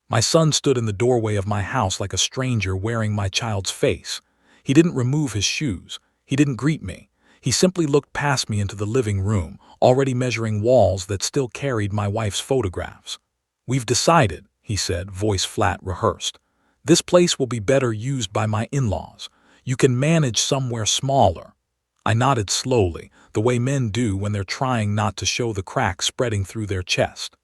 My son stood in the doorway of my house like a stranger wearing my child's face. He didn't remove his shoes. He didn't greet me. He simply looked past me into the living room, already measuring walls that still carried my wife's photographs. "We've decided," he said, voice flat, rehearsed. "This place will be better used by my in-laws. You can manage somewhere smaller." I nodded slowly, the way men do when they're trying not to show the cracks spreading through their chest.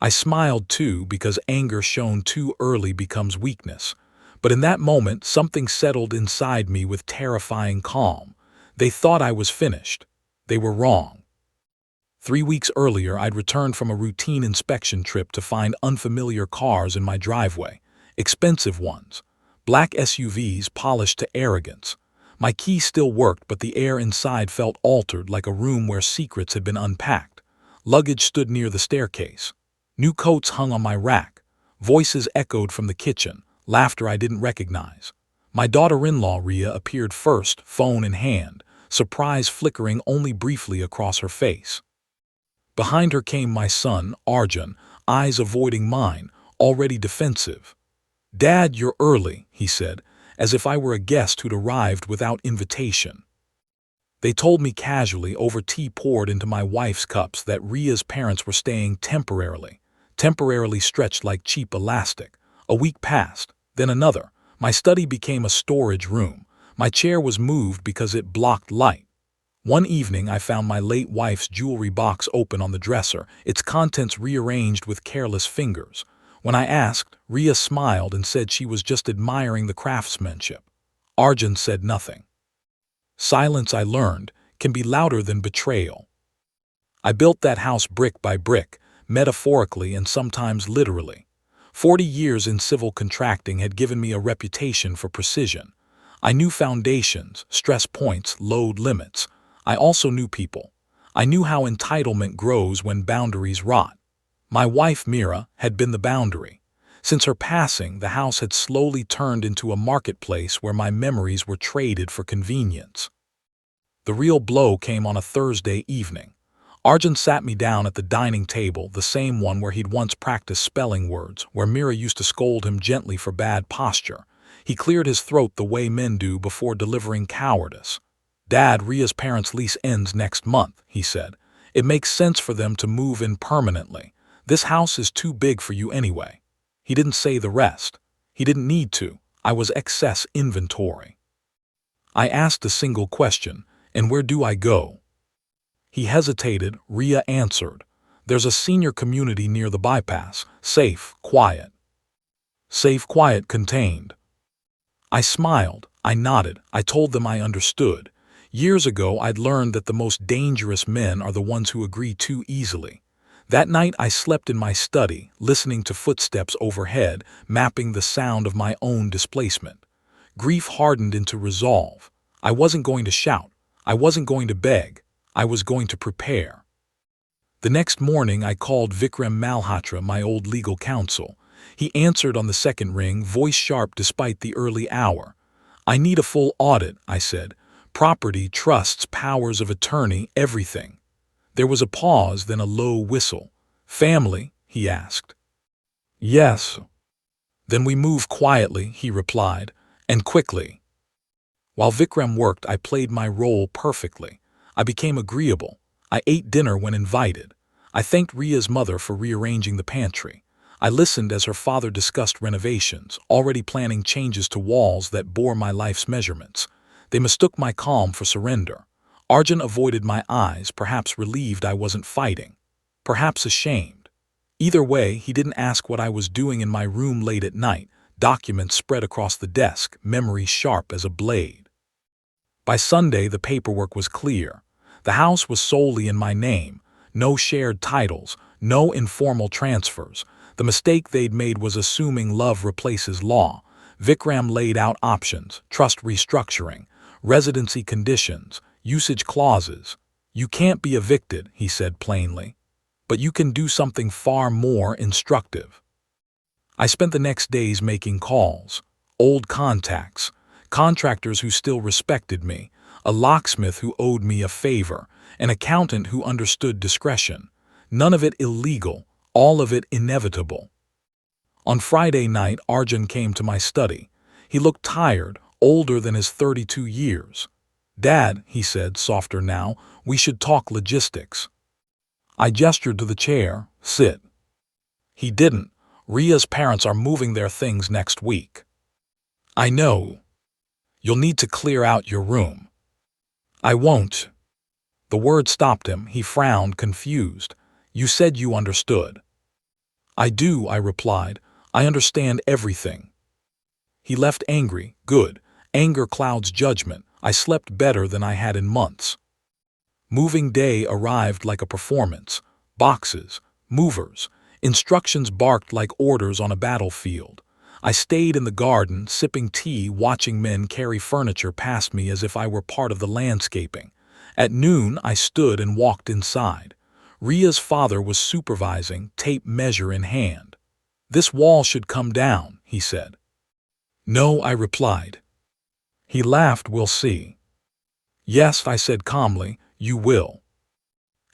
I smiled too, because anger shown too early becomes weakness. But in that moment, something settled inside me with terrifying calm. They thought I was finished. They were wrong. 3 weeks earlier, I'd returned from a routine inspection trip to find unfamiliar cars in my driveway. Expensive ones. Black SUVs polished to arrogance. My key still worked, but the air inside felt altered, like a room where secrets had been unpacked. Luggage stood near the staircase. New coats hung on my rack. Voices echoed from the kitchen, laughter I didn't recognize. My daughter-in-law, Ria, appeared first, phone in hand, surprise flickering only briefly across her face. Behind her came my son, Arjun, eyes avoiding mine, already defensive. "Dad, you're early," he said, as if I were a guest who'd arrived without invitation. They told me casually over tea poured into my wife's cups that Ria's parents were staying temporarily stretched like cheap elastic. A week passed, then another. My study became a storage room. My chair was moved because it blocked light. One evening I found my late wife's jewelry box open on the dresser, its contents rearranged with careless fingers. When I asked, Ria smiled and said she was just admiring the craftsmanship. Arjun said nothing. Silence, I learned, can be louder than betrayal. I built that house brick by brick, metaphorically and sometimes literally. 40 years in civil contracting had given me a reputation for precision. I knew foundations, stress points, load limits. I also knew people. I knew how entitlement grows when boundaries rot. My wife, Mira, had been the boundary. Since her passing, the house had slowly turned into a marketplace where my memories were traded for convenience. The real blow came on a Thursday evening. Arjun sat me down at the dining table, the same one where he'd once practiced spelling words, where Mira used to scold him gently for bad posture. He cleared his throat the way men do before delivering cowardice. "Dad, Ria's parents' lease ends next month," he said. "It makes sense for them to move in permanently. This house is too big for you anyway." He didn't say the rest. He didn't need to. I was excess inventory. I asked a single question, "And where do I go?" He hesitated. Ria answered, "There's a senior community near the bypass. Safe, quiet." Safe, quiet, contained. I smiled. I nodded. I told them I understood. Years ago, I'd learned that the most dangerous men are the ones who agree too easily. That night, I slept in my study, listening to footsteps overhead, mapping the sound of my own displacement. Grief hardened into resolve. I wasn't going to shout. I wasn't going to beg. I was going to prepare. The next morning, I called Vikram Malhotra, my old legal counsel. He answered on the second ring, voice sharp despite the early hour. "I need a full audit," I said. "Property, trusts, powers of attorney, everything." There was a pause, then a low whistle. "Family?" he asked. "Yes." "Then we move quietly," he replied, "and quickly." While Vikram worked, I played my role perfectly. I became agreeable. I ate dinner when invited. I thanked Ria's mother for rearranging the pantry. I listened as her father discussed renovations, already planning changes to walls that bore my life's measurements. They mistook my calm for surrender. Arjun avoided my eyes, perhaps relieved I wasn't fighting, perhaps ashamed. Either way, he didn't ask what I was doing in my room late at night, documents spread across the desk, memory sharp as a blade. By Sunday, the paperwork was clear. The house was solely in my name. No shared titles, no informal transfers. The mistake they'd made was assuming love replaces law. Vikram laid out options: trust restructuring, residency conditions, usage clauses. "You can't be evicted," he said plainly, "but you can do something far more instructive." I spent the next days making calls. Old contacts, contractors who still respected me, a locksmith who owed me a favor, an accountant who understood discretion. None of it illegal, all of it inevitable. On Friday night, Arjun came to my study. He looked tired, older than his 32 years. "Dad," he said, softer now, "we should talk logistics." I gestured to the chair. "Sit." He didn't. "Ria's parents are moving their things next week." "I know. You'll need to clear out your room." "I won't." The word stopped him. He frowned, confused. "You said you understood." "I do," I replied. "I understand everything." He left angry. Good. Anger clouds judgment. I slept better than I had in months. Moving day arrived like a performance. Boxes, movers, instructions barked like orders on a battlefield. I stayed in the garden, sipping tea, watching men carry furniture past me as if I were part of the landscaping. At noon, I stood and walked inside. Ria's father was supervising, tape measure in hand. "This wall should come down," he said. "No," I replied. He laughed. "We'll see." "Yes," I said calmly, "you will."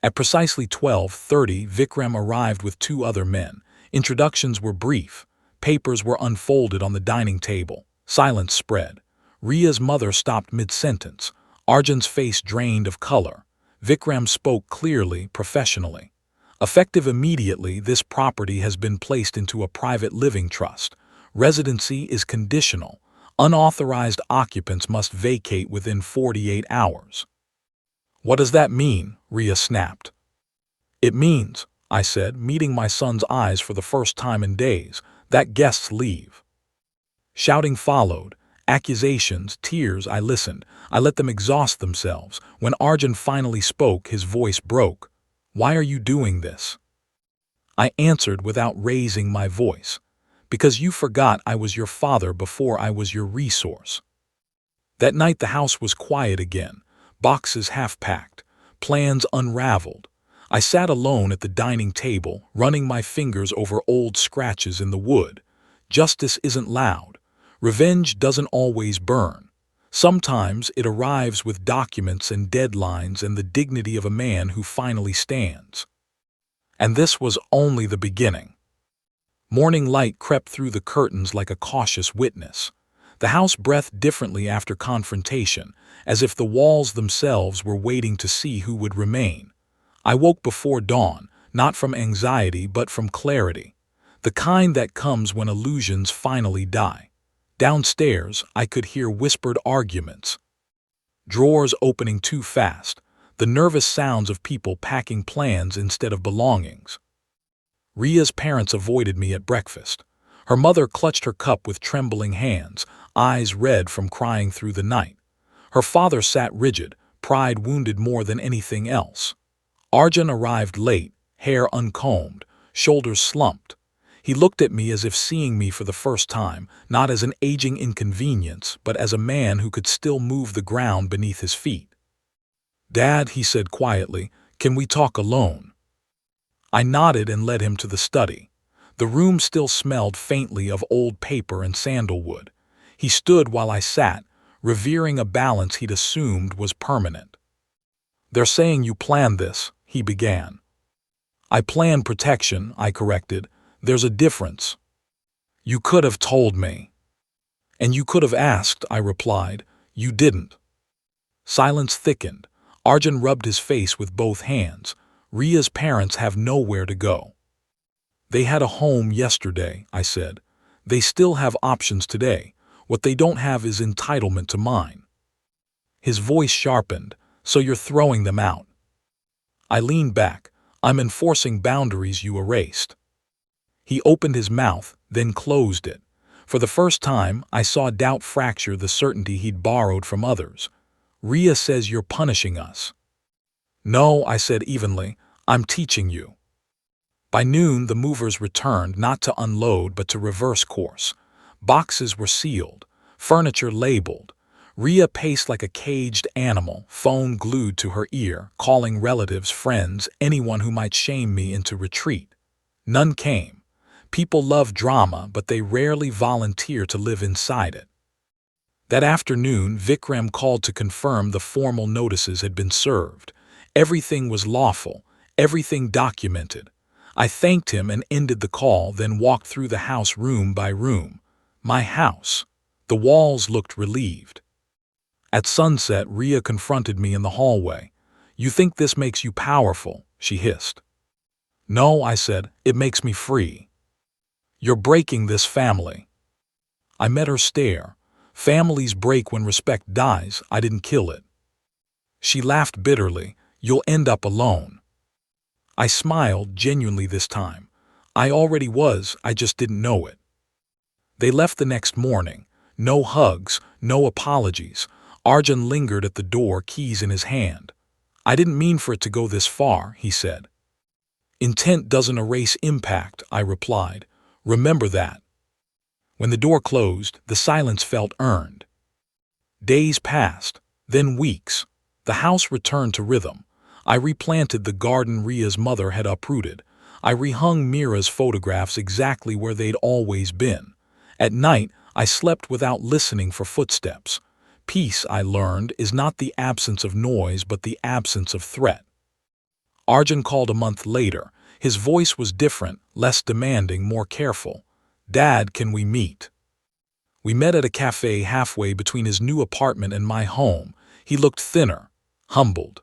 At precisely 12:30, Vikram arrived with two other men. Introductions were brief. Papers were unfolded on the dining table. Silence spread. Ria's mother stopped mid-sentence. Arjun's face drained of color. Vikram spoke clearly, professionally. "Effective immediately, this property has been placed into a private living trust. Residency is conditional. Unauthorized occupants must vacate within 48 hours. "What does that mean?" Ria snapped. "It means," I said, meeting my son's eyes for the first time in days, "that guests leave." Shouting followed. Accusations, tears. I listened. I let them exhaust themselves. When Arjun finally spoke, his voice broke. "Why are you doing this?" I answered without raising my voice. "Because you forgot I was your father before I was your resource." That night the house was quiet again. Boxes half-packed. Plans unraveled. I sat alone at the dining table, running my fingers over old scratches in the wood. Justice isn't loud. Revenge doesn't always burn. Sometimes it arrives with documents and deadlines and the dignity of a man who finally stands. And this was only the beginning. Morning light crept through the curtains like a cautious witness. The house breathed differently after confrontation, as if the walls themselves were waiting to see who would remain. I woke before dawn, not from anxiety but from clarity, the kind that comes when illusions finally die. Downstairs, I could hear whispered arguments. Drawers opening too fast, the nervous sounds of people packing plans instead of belongings. Ria's parents avoided me at breakfast. Her mother clutched her cup with trembling hands, eyes red from crying through the night. Her father sat rigid, pride wounded more than anything else. Arjun arrived late, hair uncombed, shoulders slumped. He looked at me as if seeing me for the first time, not as an aging inconvenience, but as a man who could still move the ground beneath his feet. "Dad," he said quietly, "can we talk alone?" I nodded and led him to the study. The room still smelled faintly of old paper and sandalwood. He stood while I sat, revering a balance he'd assumed was permanent. "They're saying you planned this," he began. "I planned protection," I corrected. "There's a difference." "You could have told me." "And you could have asked," I replied. "You didn't." Silence thickened. Arjun rubbed his face with both hands. "Ria's parents have nowhere to go." "They had a home yesterday," I said. "They still have options today. What they don't have is entitlement to mine." His voice sharpened. "So you're throwing them out?" I leaned back. "I'm enforcing boundaries you erased." He opened his mouth, then closed it. For the first time, I saw doubt fracture the certainty he'd borrowed from others. "Ria says you're punishing us." "No," I said evenly. "I'm teaching you." By noon, the movers returned, not to unload but to reverse course. Boxes were sealed, furniture labeled. Ria paced like a caged animal, phone glued to her ear, calling relatives, friends, anyone who might shame me into retreat. None came. People love drama, but they rarely volunteer to live inside it. That afternoon, Vikram called to confirm the formal notices had been served. Everything was lawful, everything documented. I thanked him and ended the call, then walked through the house room by room. My house. The walls looked relieved. At sunset, Rhea confronted me in the hallway. "You think this makes you powerful?" she hissed. "No," I said, "it makes me free." "You're breaking this family." I met her stare. "Families break when respect dies. I didn't kill it." She laughed bitterly. "You'll end up alone." I smiled, genuinely this time. I already was, I just didn't know it. They left the next morning. No hugs, no apologies. Arjun lingered at the door, keys in his hand. "I didn't mean for it to go this far," he said. "Intent doesn't erase impact," I replied. "Remember that." When the door closed, the silence felt earned. Days passed, then weeks. The house returned to rhythm. I replanted the garden Rhea's mother had uprooted. I rehung Mira's photographs exactly where they'd always been. At night, I slept without listening for footsteps. Peace, I learned, is not the absence of noise but the absence of threat. Arjun called a month later. His voice was different, less demanding, more careful. "Dad, can we meet?" We met at a cafe halfway between his new apartment and my home. He looked thinner, humbled.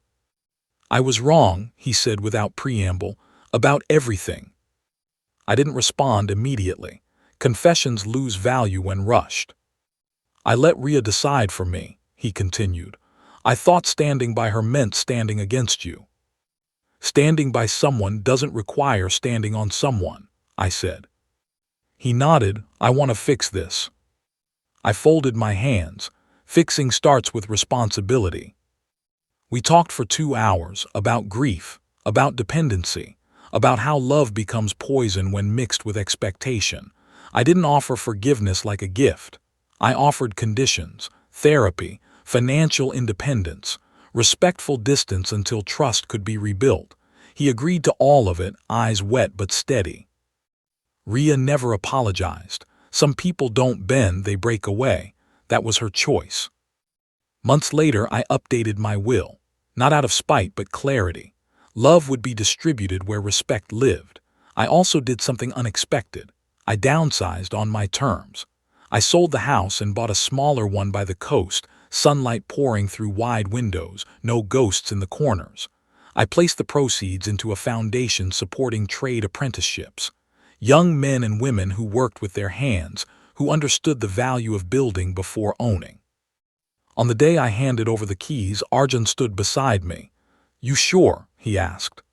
"I was wrong," he said without preamble, "about everything." I didn't respond immediately. Confessions lose value when rushed. "I let Rhea decide for me," he continued. "I thought standing by her meant standing against you." "Standing by someone doesn't require standing on someone," I said. He nodded. "I want to fix this." I folded my hands. Fixing starts with responsibility. We talked for 2 hours about grief, about dependency, about how love becomes poison when mixed with expectation. I didn't offer forgiveness like a gift. I offered conditions, therapy, financial independence, respectful distance until trust could be rebuilt. He agreed to all of it, eyes wet but steady. Rhea never apologized. Some people don't bend, they break away. That was her choice. Months later, I updated my will. Not out of spite, but clarity. Love would be distributed where respect lived. I also did something unexpected. I downsized on my terms. I sold the house and bought a smaller one by the coast, sunlight pouring through wide windows, no ghosts in the corners. I placed the proceeds into a foundation supporting trade apprenticeships. Young men and women who worked with their hands, who understood the value of building before owning. On the day I handed over the keys, Arjun stood beside me. "You sure?" he asked.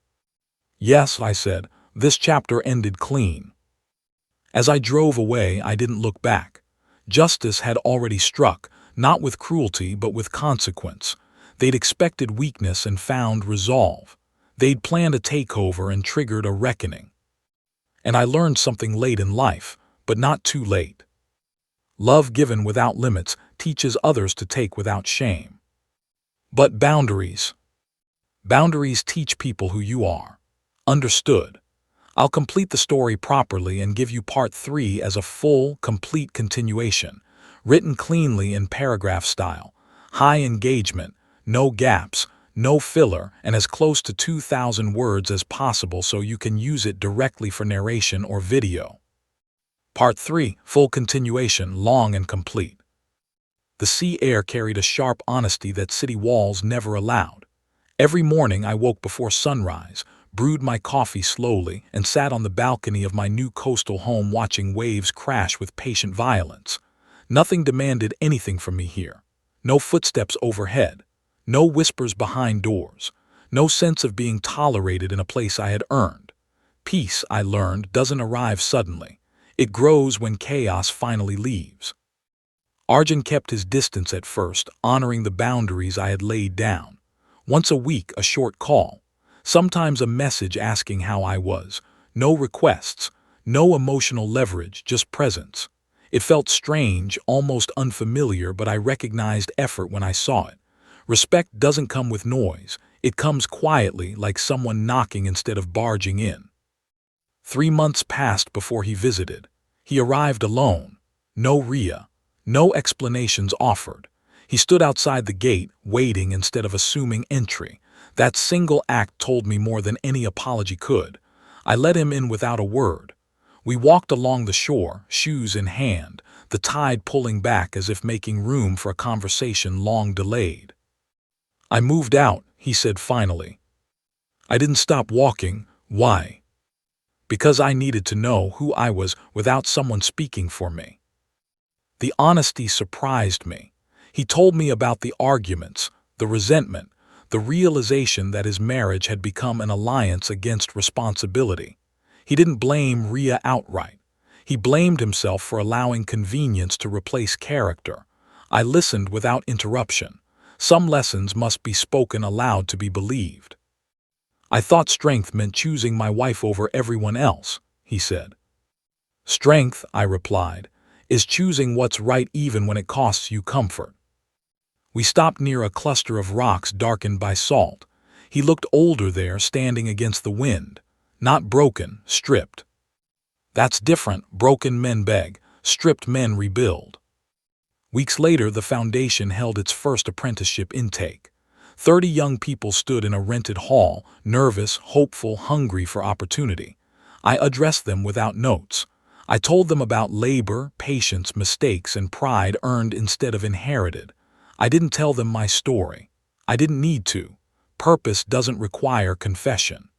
"Yes," I said. "This chapter ended clean." As I drove away, I didn't look back. Justice had already struck, not with cruelty but with consequence. They'd expected weakness and found resolve. They'd planned a takeover and triggered a reckoning. And I learned something late in life, but not too late. Love given without limits teaches others to take without shame. But boundaries. Boundaries teach people who you are. Understood. I'll complete the story properly and give you part 3 as a full, complete continuation, written cleanly in paragraph style, high engagement, no gaps, no filler, and as close to 2,000 words as possible so you can use it directly for narration or video. Part 3, full continuation, long and complete. The sea air carried a sharp honesty that city walls never allowed. Every morning I woke before sunrise, brewed my coffee slowly, and sat on the balcony of my new coastal home watching waves crash with patient violence. Nothing demanded anything from me here. No footsteps overhead. No whispers behind doors. No sense of being tolerated in a place I had earned. Peace, I learned, doesn't arrive suddenly. It grows when chaos finally leaves. Arjun kept his distance at first, honoring the boundaries I had laid down. Once a week, a short call. Sometimes a message asking how I was. No requests, no emotional leverage, just presence. It felt strange, almost unfamiliar, but I recognized effort when I saw it. Respect doesn't come with noise. It comes quietly, like someone knocking instead of barging in. 3 months passed before he visited. He arrived alone. No Rhea. No explanations offered. He stood outside the gate, waiting instead of assuming entry. That single act told me more than any apology could. I let him in without a word. We walked along the shore, shoes in hand, the tide pulling back as if making room for a conversation long delayed. "I moved out," he said finally. "I didn't stop walking. Why? Because I needed to know who I was without someone speaking for me." The honesty surprised me. He told me about the arguments, the resentment, the realization that his marriage had become an alliance against responsibility. He didn't blame Rhea outright. He blamed himself for allowing convenience to replace character. I listened without interruption. Some lessons must be spoken aloud to be believed. "I thought strength meant choosing my wife over everyone else," he said. "Strength," I replied, "is choosing what's right even when it costs you comfort." We stopped near a cluster of rocks darkened by salt. He looked older there, standing against the wind. Not broken, stripped. "That's different. Broken men beg, stripped men rebuild." Weeks later, the foundation held its first apprenticeship intake. 30 young people stood in a rented hall, nervous, hopeful, hungry for opportunity. I addressed them without notes. I told them about labor, patience, mistakes, and pride earned instead of inherited. I didn't tell them my story. I didn't need to. Purpose doesn't require confession.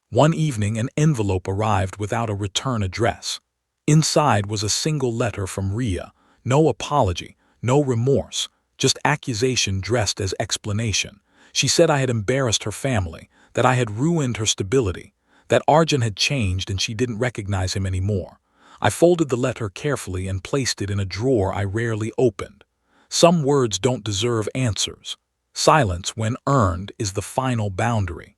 One evening, an envelope arrived without a return address. Inside was a single letter from Rhea. No apology, no remorse, just accusation dressed as explanation. She said I had embarrassed her family, that I had ruined her stability, that Arjun had changed and she didn't recognize him anymore. I folded the letter carefully and placed it in a drawer I rarely opened. Some words don't deserve answers. Silence, when earned, is the final boundary.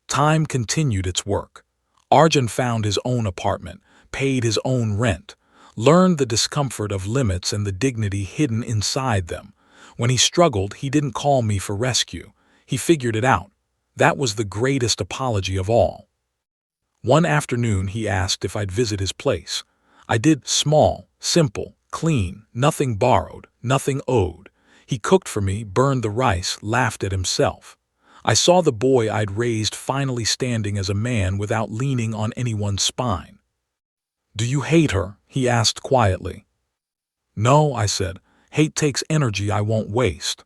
Time continued its work. Arjun found his own apartment, paid his own rent, learned the discomfort of limits and the dignity hidden inside them. When he struggled, he didn't call me for rescue. He figured it out. That was the greatest apology of all. One afternoon, he asked if I'd visit his place. I did. Small, simple, clean, nothing borrowed, nothing owed. He cooked for me, burned the rice, laughed at himself. I saw the boy I'd raised finally standing as a man without leaning on anyone's spine. "Do you hate her?" he asked quietly. "No," I said. "Hate takes energy I won't waste."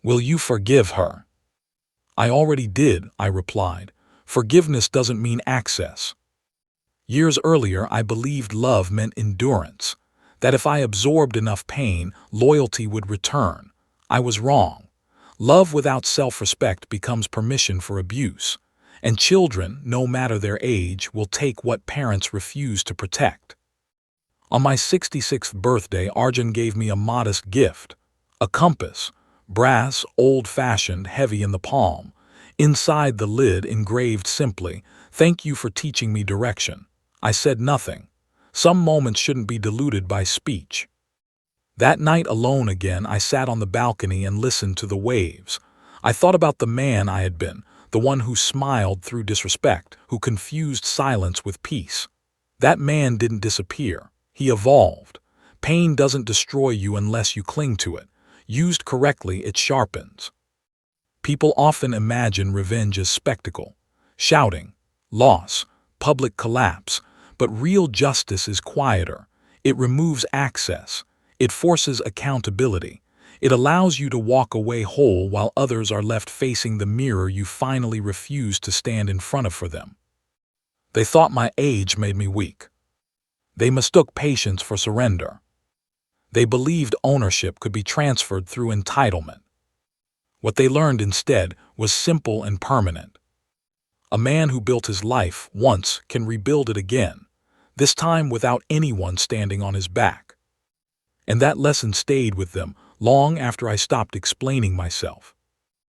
"Will you forgive her?" "I already did," I replied. "Forgiveness doesn't mean access." Years earlier, I believed love meant endurance, that if I absorbed enough pain, loyalty would return. I was wrong. Love without self-respect becomes permission for abuse, and children, no matter their age, will take what parents refuse to protect. On my 66th birthday, Arjun gave me a modest gift, a compass, brass, old-fashioned, heavy in the palm. Inside the lid, engraved simply, "Thank you for teaching me direction." I said nothing. Some moments shouldn't be diluted by speech. That night, alone again, I sat on the balcony and listened to the waves. I thought about the man I had been, the one who smiled through disrespect, who confused silence with peace. That man didn't disappear. He evolved. Pain doesn't destroy you unless you cling to it. Used correctly, it sharpens. People often imagine revenge as spectacle, shouting, loss, public collapse, but real justice is quieter. It removes access. It forces accountability. It allows you to walk away whole while others are left facing the mirror you finally refused to stand in front of for them. They thought my age made me weak. They mistook patience for surrender. They believed ownership could be transferred through entitlement. What they learned instead was simple and permanent. A man who built his life once can rebuild it again, this time without anyone standing on his back. And that lesson stayed with them long after I stopped explaining myself.